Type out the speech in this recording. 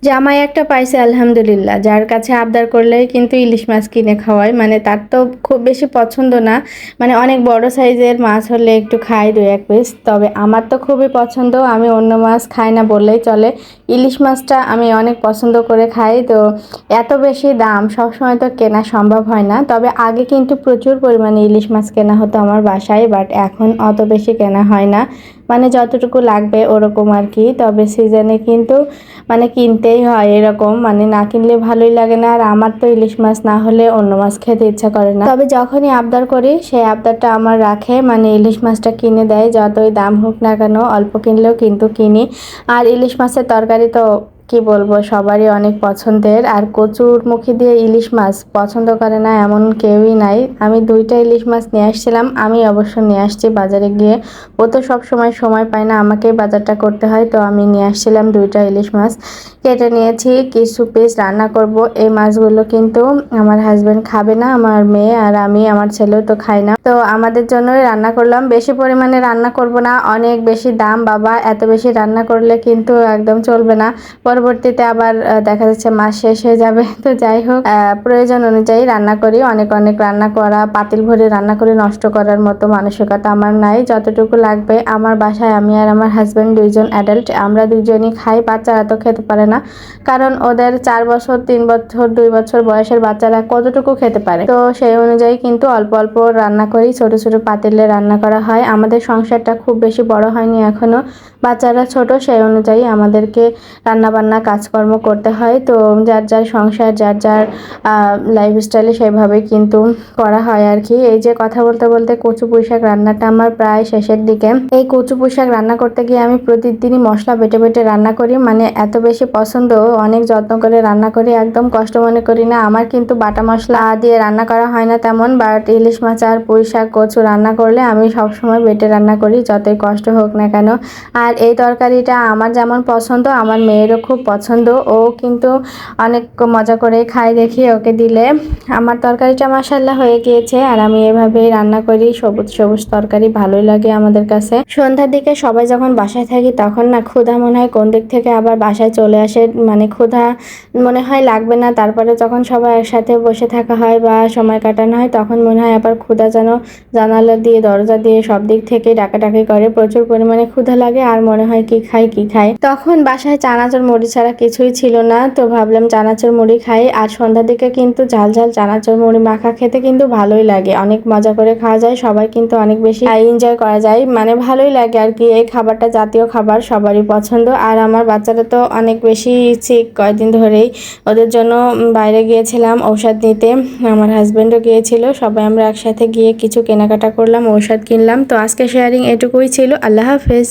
জামাই একটা পাইছে আলহামদুলিল্লাহ, যার কাছে আবদার করলেই কিন্তু ইলিশ মাছ কিনে খাওয়ায়। মানে তার তো খুব বেশি পছন্দ না, মানে অনেক বড় সাইজের মাছ হলে একটু খাই 2-1 পিস। তবে আমার তো খুবই পছন্দ, আমি অন্য মাছ খাই না বললেই চলে। ইলিশ মাছটা আমি অনেক পছন্দ করে খাই। তো এত বেশি দাম সবসময় তো কেনা সম্ভব হয় না। তবে আগে কিন্তু প্রচুর পরিমাণে ইলিশ মাছ কেনা হতো আমার বাসায়, বাট এখন অত বেশি কেনা হয় না, মানে যতটুকু লাগবে ওরকম আর কি। তবে সিজনে কিন্তু মানে কিনতেই হয় এরকম, মানে না কিনলে ভালোই লাগে না। আর আমার তো ইলিশ মাছ না হলে অন্য মাছ খেতে ইচ্ছা করে না। তবে যখনই আবদার করি সেই আবদারটা আমার রাখে, মানে ইলিশ মাছটা কিনে দেয়, যতই দাম হোক না কেন অল্প কিনলেও কিন্তু কিনি। আর ইলিশ মাছের তরকারি তো কি বলবো, সবারই অনেক পছন্দের। আর কচুর মুখি দিয়ে ইলিশ মাছ পছন্দ করে না এমন কেউই নাই। আমি 2টা ইলিশ মাছ নিয়ে আসছিলাম, আমি অবশ্য নিয়ে আসছি বাজারে গিয়ে। ও তো সব সময় পায় না, আমাকেই বাজারটা করতে হয়। তো আমি নিয়ে আসছিলাম 2টা ইলিশ মাছ, কেটে নিয়েছি, কিছু পিস রান্না করব। এই মাছগুলো কিন্তু আমার হাজবেন্ড খাবে না, আমার মেয়ে আর আমি, আমার ছেলেও তো খায় না। তো আমাদের জন্যই রান্না করলাম, বেশি পরিমাণে রান্না করব না, অনেক বেশি দাম বাবা, এত বেশি রান্না করলে কিন্তু একদম চলবে না। পরবর্তীতে আবার দেখা যাচ্ছে মাস শেষ হয়ে যাবে। তো যাই হোক, প্রয়োজন অনুযায়ী রান্না করি। অনেক অনেক রান্না করা, পাতিল ভরে রান্না করে নষ্ট করার মতো মানসিকতা আমার নাই। যতটুকু লাগবে, আমার বাসায় আমি আর আমার হাজবেন্ড 2জন অ্যাডাল্ট, আমরা 2জনই খাই, বাচ্চারা তো খেতে পারে না। কারণ ওদের 4 বছর, 3 বছর, 2 বছর বয়সের বাচ্চারা কতটুকু খেতে পারে। তো সেই অনুযায়ী কিন্তু অল্প অল্প রান্না করি, ছোট ছোট পাতিলে রান্না করা হয়। আমাদের সংসারটা খুব বেশি বড় হয়নি এখনো, বাচ্চারা ছোট, সেই অনুযায়ী আমাদেরকে রান্না বান্না কাজকর্ম করতে হয়। তো যার যার সংসার, যার যার লাইফস্টাইলে সেভাবে কিন্তু করা হয় আর কি। এই যে কথা বলতে বলতে কচু পুঁইশাক রান্নাটা আমার প্রায় শেষের দিকে। এই কচু পুঁইশাক রান্না করতে গিয়ে আমি প্রতিদিনই মশলা বেটে বেটে রান্না করি, মানে এত বেশি পছন্দ, অনেক যত্ন করে রান্না করি, একদম কষ্ট মনে করি না। আমার কিন্তু বাটা মশলা দিয়ে রান্না করা হয় না তেমন, বাট ইলিশ মাছ আর পুঁইশাক কচু রান্না করলে আমি সবসময় বেটে রান্না করি, যতই কষ্ট হোক না কেন। আর এই তরকারিটা আমার যেমন পছন্দ, আমার মেয়েরও খুব পছন্দ, ও কিন্তু অনেক মজা করে খায় দেখি ওকে দিলে। আমার তরকারিটা মাশাআল্লাহ হয়ে গিয়েছে, আর আমি এভাবেই রান্না করি। সবুজ সবুজ তরকারি ভালোই লাগে আমাদের কাছে। সন্ধ্যার দিকে সবাই যখন বাসায় থাকি তখন না ক্ষুধা মনে হয় কোন দিক থেকে আবার বাসায় চলে আসে, মানে ক্ষুধা মনে হয় লাগবে না। তারপরে যখন সবাই একসাথে বসে থাকা হয় বা সময় কাটানো হয়, তখন মনে হয় আবার ক্ষুধা যেন জানালা দিয়ে দরজা দিয়ে সব দিক থেকে ডাকাডাকি করে, প্রচুর পরিমাণে ক্ষুধা লাগে। আর মনে হয় কি খাই কি খাই। তখন বাসায় চানাচুর মুড়ি ছাড়া কিছুই ছিল না, তো ভাবলাম চানাচুর মুড়ি খাই। আর সন্ধ্যার দিকে কিন্তু ঝাল ঝাল চানাচুর মুড়ি মাখা খেতে কিন্তু ভালোই লাগে, অনেক মজা করে খাওয়া যায়, সবাই কিন্তু অনেক বেশি এনজয় করা যায়, মানে ভালোই লাগে আর কি। এই খাবারটা জাতীয় খাবার, সবারই পছন্দ। আর আমার বাচ্চারা তো অনেক বেশি ঠিক কয়েকদিন ধরেই, ওদের জন্য বাইরে গিয়েছিলাম ঔষধ নিতে, আমার হাজবেন্ডও গিয়েছিল, সবাই আমরা একসাথে গিয়ে কিছু কেনাকাটা করলাম, ঔষধ কিনলাম। তো আজকে শেয়ারিং এটুকুই ছিল। আল্লাহ হাফেজ।